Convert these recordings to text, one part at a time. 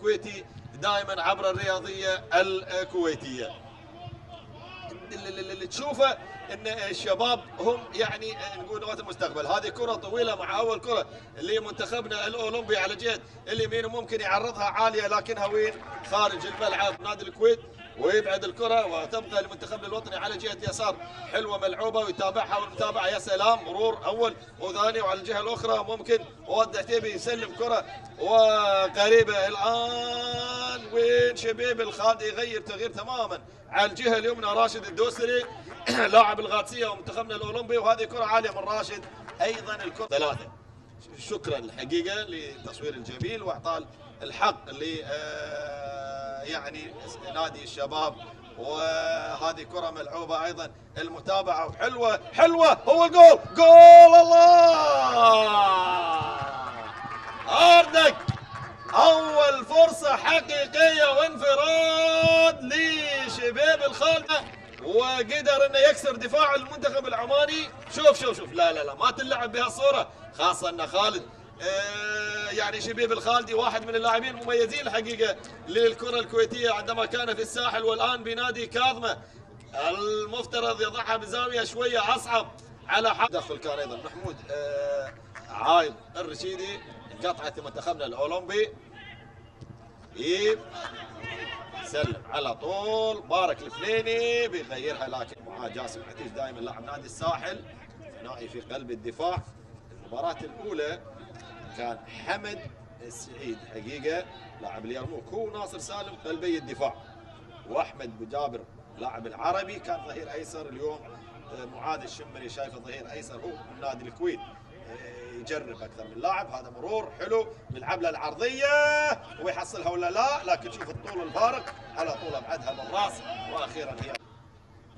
الكويتي دائما عبر الرياضيه الكويتيه. اللي تشوفه ان الشباب هم يعني نقول نواة المستقبل. هذه كره طويله مع اول كره اللي منتخبنا الاولمبي على جهه اليمين، ممكن يعرضها عاليه لكنها وين خارج الملعب نادي الكويت، ويبعد الكره وتبقى لمنتخبنا الوطني على جهه يسار. حلوه ملعوبه ويتابعها والمتابعه يا سلام، مرور اول وثاني، وعلى الجهه الاخرى ممكن فواز العتيبي يسلم كره وقريبه الان وين شبيب الخالدي يغير تغيير تماما على الجهه اليمنى. راشد الدوسري لاعب الغاتسيه ومنتخبنا الاولمبي، وهذه كره عاليه من راشد ايضا الكره ثلاثه. شكرا الحقيقه للتصوير الجميل واعطاء الحق ل يعني نادي الشباب. وهذه كره ملعوبه ايضا المتابعه وحلوه حلوه، هو الجول، جول الله اردك. اول فرصه حقيقيه وانفراد لشبيب الخالدي، وقدر انه يكسر دفاع المنتخب العماني. شوف لا ما تلعب بهالصوره، خاصه ان خالد يعني شبيب الخالدي واحد من اللاعبين المميزين الحقيقه للكره الكويتيه عندما كان في الساحل، والان بنادي كاظمه المفترض يضعها بزاويه شويه اصعب على حق دخل. كان ايضا محمود عايض الرشيدي انقطعت منتخبنا الاولمبي، سلم على طول بارك الفليني بيغيرها، لكن معاه جاسم عتيش دائما لاعب نادي الساحل ثنائي في قلب الدفاع. المباراه الاولى كان حمد السعيد حقيقه لاعب اليرموك هو ناصر سالم قلبي الدفاع، واحمد بجابر لاعب العربي كان ظهير ايسر. اليوم معاذ الشمري شايفه ظهير ايسر هو من نادي الكويت، يجرب اكثر من لاعب. هذا مرور حلو بيلعب له العرضيه ويحصلها ولا لا، لكن شوف الطول الفارق على طول ابعدها بالراس. واخيرا هي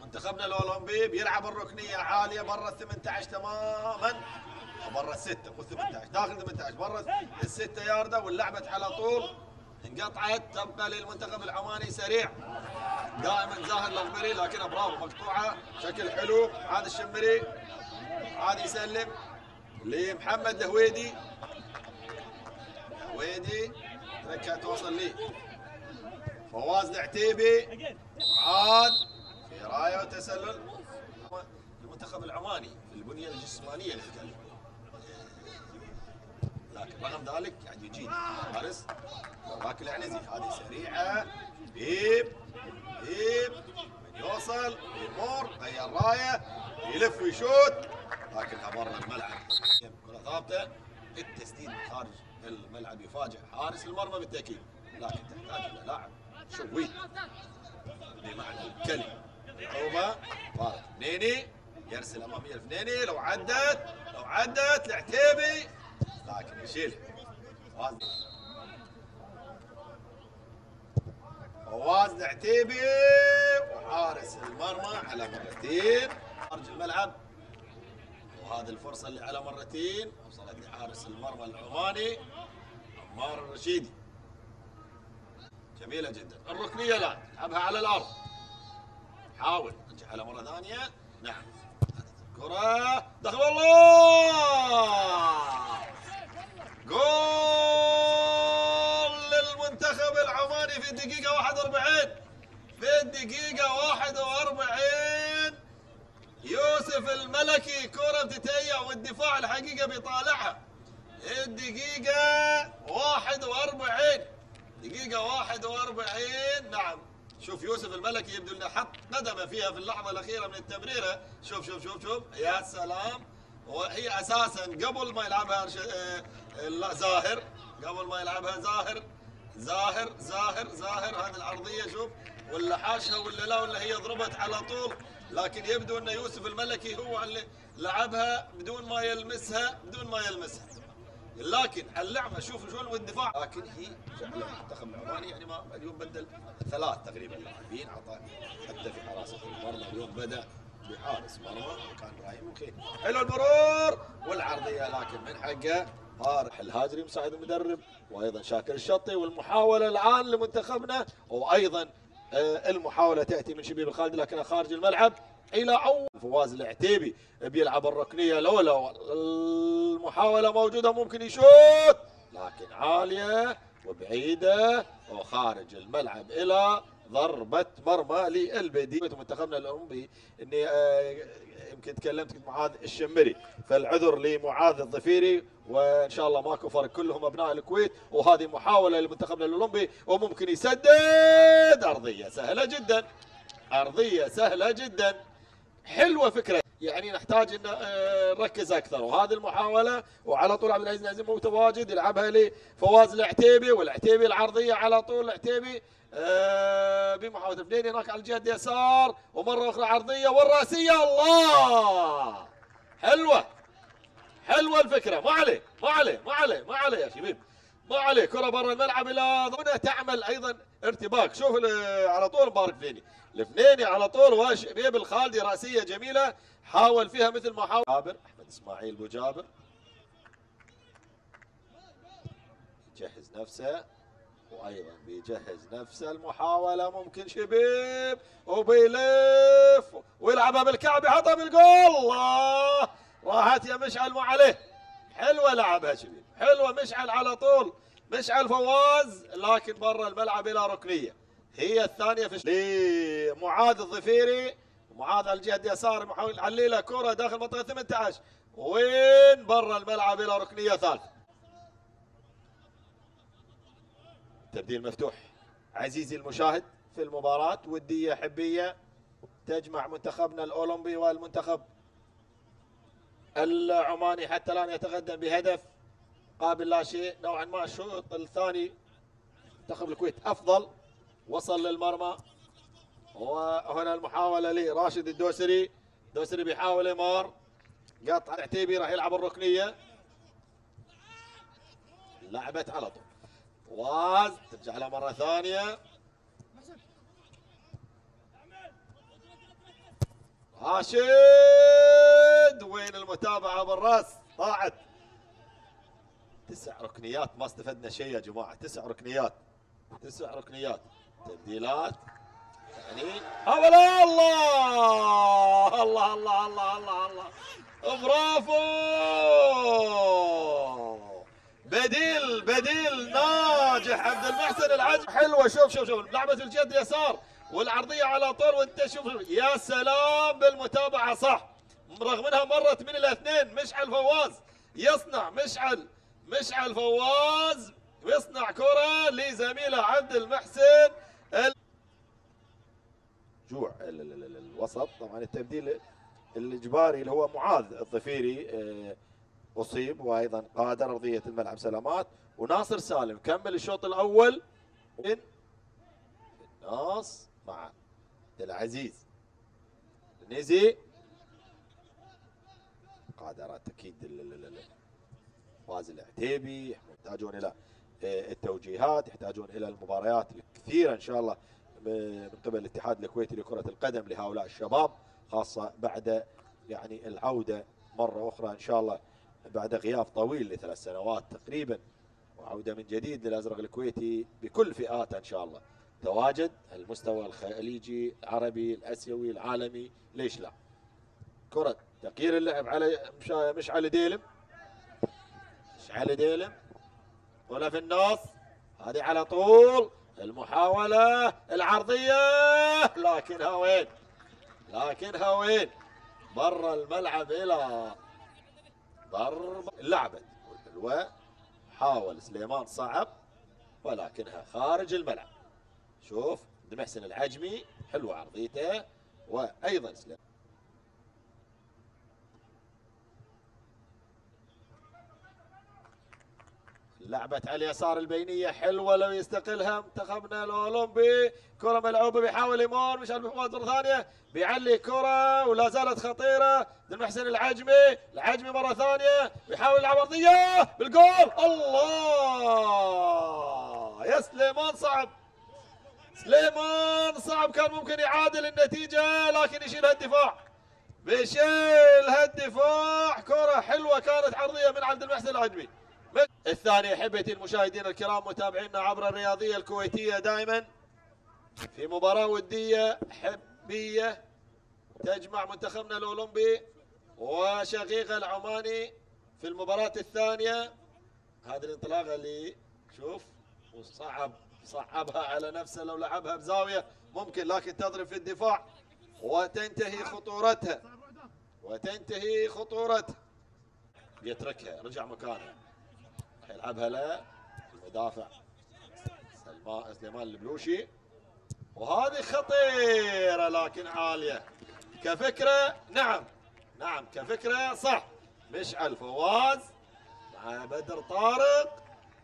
منتخبنا الاولمبي بيلعب الركنيه عاليه برا ال 18 تماما، برا السته مو 18 داخل 18 برا السته يارده، واللعبه على طول انقطعت. تبقى للمنتخب العماني سريع دائما زاهر الغمري، لكنها برافو مقطوعه بشكل حلو. هذا الشمري عاد يسلم لمحمد الهويدي، الهويدي تركها توصل لي فواز العتيبي، عاد في رايه وتسلل المنتخب العماني في البنيه الجسمانيه نتكلم، لكن رغم ذلك قاعد يجيد حارس باك العنزي. هذه سريعه بيب يوصل يمر غير رايه يلف ويشوت، لكنها برا الملعب. كره ثابته، التسديد من خارج الملعب يفاجئ حارس المرمى بالتاكيد، لكن تحتاج الى لاعب شوي بمعنى الكلمه. عقوبه فارق فنيني يرسل اماميه الفنيني، لو عدت العتيبي لكن يشيلها. فواز العتيبي وحارس المرمى على مرتين خارج الملعب، وهذه الفرصه اللي على مرتين وصلت لحارس المرمى العماني عمار الرشيدي. جميله جدا الركنيه، لا تلعبها على الارض، حاول ترجع على مره ثانيه. نعم كره دخل الله، جول للمنتخب العماني في الدقيقه 41. في الدقيقه 41 يوسف الملكي كره بتتهيأ والدفاع الحقيقه بيطالعها. الدقيقه 41 دقيقه 41 نعم. شوف يوسف الملكي يبدو انه حط قدمه فيها في اللحظه الاخيره من التمريره. شوف يا سلام، وهي اساسا قبل ما يلعبها زاهر، قبل ما يلعبها زاهر هذه العرضيه. شوف ولا حاشها ولا لا، ولا هي ضربت على طول، لكن يبدو ان يوسف الملكي هو اللي لعبها بدون ما يلمسها لكن اللعبه شوف شلون والدفاع. لكن هي فعلا المنتخب العماني يعني ما اليوم بدل 3 تقريبا لاعبين، اعطى حتى في حراسه المرمى اليوم بدا بحارس مرمى وكان ابراهيم مخيف. حلو المرور والعرضيه، لكن من حقه طارق الهاجري مساعد المدرب، وايضا شاكر الشطي. والمحاوله الان لمنتخبنا، وايضا المحاوله تاتي من شبيب الخالدي لكنها خارج الملعب الى اول. فواز العتيبي بيلعب الركنيه لولا المحاوله موجوده ممكن يشوت، لكن عاليه وبعيده وخارج الملعب الى ضربة مرمى للبديل. منتخبنا الاولمبي اني يمكن تكلمت كنت معاذ الشمري، فالعذر لمعاذ الظفيري، وان شاء الله ماكو فرق، كلهم ابناء الكويت. وهذه محاولة لمنتخبنا الاولمبي وممكن يسدد. ارضية سهلة جدا، ارضية سهلة جدا، حلوة فكرة. يعني نحتاج ان نركز اكثر. وهذه المحاوله وعلى طول عبد العزيز نعزم متواجد يلعبها لفواز العتيبي، والعتيبي العرضيه على طول. العتيبي بمحاوله اثنين هناك على الجهه اليسار، ومره اخرى عرضيه والراسيه. الله، حلوه حلوه الفكره. ما عليه ما عليه ما عليه ما عليه يا شباب، ما عليه. كره برا الملعب الى هنا تعمل ايضا ارتباك. شوف على طول مبارك فليني، الفنيني على طول، وشبيب الخالدي راسيه جميله حاول فيها مثل ما حاول جابر. احمد اسماعيل بو جابر يجهز نفسه، وايضا بيجهز نفسه. المحاوله ممكن شبيب وبيلف ويلعبها بالكعب، يحطها بالجول. الله، راحت يا مشعل. ما عليه، حلوه لعبها شبيب، حلوه مشعل على طول. مشعل فواز، لكن برا الملعب الى ركنيه. هي الثانيه في لمعاذ الظفيري. معاذ على الجهه اليسار محاول عليله كره داخل منطقه 18، وين برا الملعب الى ركنيه ثالثه. تبديل مفتوح عزيزي المشاهد في المباراه، وديه حبيه تجمع منتخبنا الاولمبي والمنتخب العماني. حتى الان يتقدم بهدف قابل لا شيء نوعا ما. الشوط الثاني منتخب الكويت افضل، وصل للمرمى. وهنا المحاوله لراشد الدوسري. الدوسري بيحاول يمر، قطع العتيبي راح يلعب الركنيه، لعبت على طول. واز ترجع له مره ثانيه. راشد، وين المتابعه بالراس؟ ضاعت. 9 ركنيات، ما استفدنا شيء يا جماعه. 9 ركنيات، 9 ركنيات. تبديلات يعني الله الله الله الله الله الله الله، برافو. بديل ناجح عبد المحسن العجمي. حلوه. شوف لعبه الجد يسار والعرضيه على طول، وانت شوف يا سلام بالمتابعه صح، رغم انها مرت من الاثنين. مشعل فواز يصنع، مشعل فواز يصنع كره لزميله عبد المحسن. جوع الوسط طبعا. التبديل الاجباري اللي هو معاذ الظفيري اصيب، وايضا قادر ارضيه الملعب سلامات. وناصر سالم كمل الشوط الاول من الناس مع عبد العزيز النزي. قادرات اكيد فواز العتيبي يحتاجون الى التوجيهات، يحتاجون الى المباريات الكثيره ان شاء الله من قبل الاتحاد الكويتي لكرة القدم لهؤلاء الشباب، خاصة بعد يعني العودة مرة أخرى إن شاء الله بعد غياب طويل ل3 سنوات تقريبا، وعودة من جديد للأزرق الكويتي بكل فئاته إن شاء الله. تواجد المستوى الخليجي العربي الآسيوي العالمي، ليش لا. كرة تغيير اللعب على مشعل ديلم. ولا في النص، هذه على طول المحاولة العرضية، لكنها وين؟ برا الملعب إلى ضرب. لعبت وحاول سليمان صعب، ولكنها خارج الملعب. شوف عبد المحسن العجمي، حلوة عرضيته، وأيضا سليمان. لعبت على اليسار البينيه حلوه لو يستقلها منتخبنا الاولمبي. كره ملعوبه بيحاول يمر مشعل فواز مره ثانيه، بيعلي كره ولا زالت خطيره. عبد المحسن العجمي مره ثانيه بيحاول يلعب ارضيه بالجول. الله يا سليمان، صعب كان ممكن يعادل النتيجه، لكن يشيلها الدفاع. كره حلوه كانت عرضيه من عبد المحسن العجمي. الثانية احبتي المشاهدين الكرام متابعينا عبر الرياضية الكويتية دائما في مباراة ودية حبية تجمع منتخبنا الأولمبي وشقيقه العماني في المباراة الثانية. هذه الانطلاقة اللي شوف وصعب صعبها على نفسه، لو لعبها بزاوية ممكن، لكن تضرب في الدفاع وتنتهي خطورتها، وتنتهي خطورتها. يتركها، رجع مكانه، راح يلعبها له المدافع سليمان البلوشي، وهذه خطيرة لكن عالية كفكرة. نعم نعم كفكرة صح. مشعل فواز مع بدر طارق،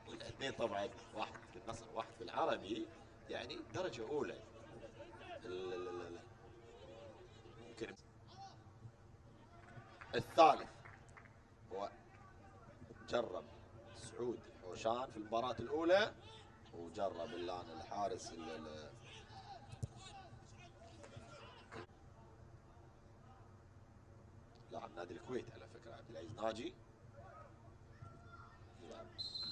والاثنين طبعا، واحد في النصر واحد في العربي، يعني درجة أولى. ممكن الثالث هو جرب سعود حوشان في المباراة الأولى، وجرب الآن الحارس لاعب نادي الكويت على فكرة عبد العزيز ناجي.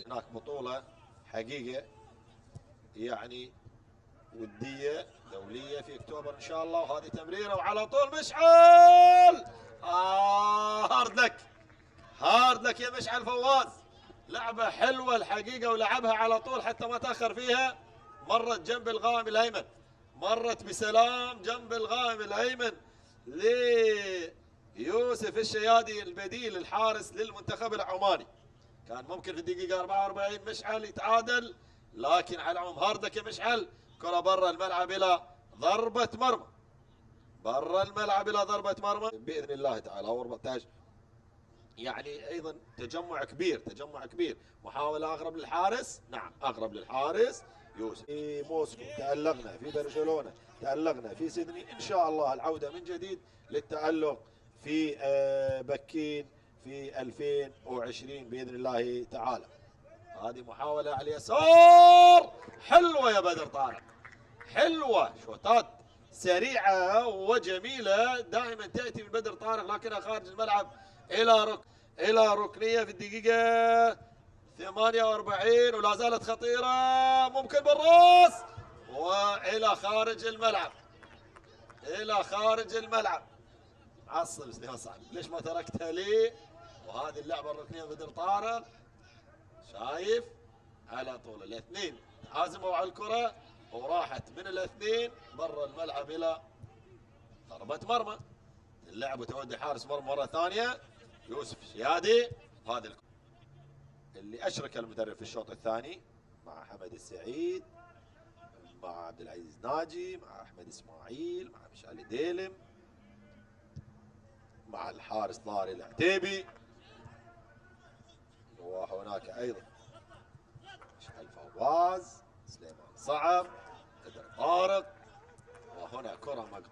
هناك بطولة حقيقة يعني ودية دولية في اكتوبر ان شاء الله، وهذه تمريرة وعلى طول مشعل. هارد لك، هارد لك يا مشعل فواز. لعبة حلوة الحقيقة، ولعبها على طول حتى ما تاخر فيها، مرت جنب الغائم الايمن، مرت بسلام جنب الغائم الايمن ليوسف الشيادي البديل الحارس للمنتخب العماني. كان ممكن في الدقيقة 44 مشعل يتعادل، لكن على العموم هاردك يا مشعل. كرة برا الملعب إلى ضربة مرمى، برا الملعب إلى ضربة مرمى بإذن الله تعالى. هو 14 يعني أيضا تجمع كبير، تجمع كبير. محاولة أقرب للحارس، نعم أقرب للحارس يوسف. في موسكو تألقنا، في برشلونة تألقنا، في سيدني إن شاء الله العودة من جديد للتألق في بكين في 2020 بإذن الله تعالى. هذه محاولة على اليسار، حلوة يا بدر طارق، حلوة، شوطات سريعة وجميلة دائما تأتي من بدر طارق، لكنها خارج الملعب إلى ركنية في الدقيقة 48، ولا زالت خطيرة، ممكن بالراس وإلى خارج الملعب، إلى خارج الملعب. معصب سليمان صعب، ليش ما تركتها لي؟ وهذه اللعبة الركنية بدر طارق، شايف على طول الاثنين عازموا على الكرة، وراحت من الاثنين برا الملعب الى ضربة مرمى. اللعب وتودي حارس مرمى مرة ثانية يوسف الشيادي. هذه الكرة اللي اشرك المدرب في الشوط الثاني مع حمد السعيد، مع عبد العزيز ناجي، مع احمد اسماعيل، مع مشعل ديلم، مع الحارس طارق العتيبي، وهناك ايضا مشعل فواز، سليمان صعب، بدر طارق، وهنا كرة مقطوعة.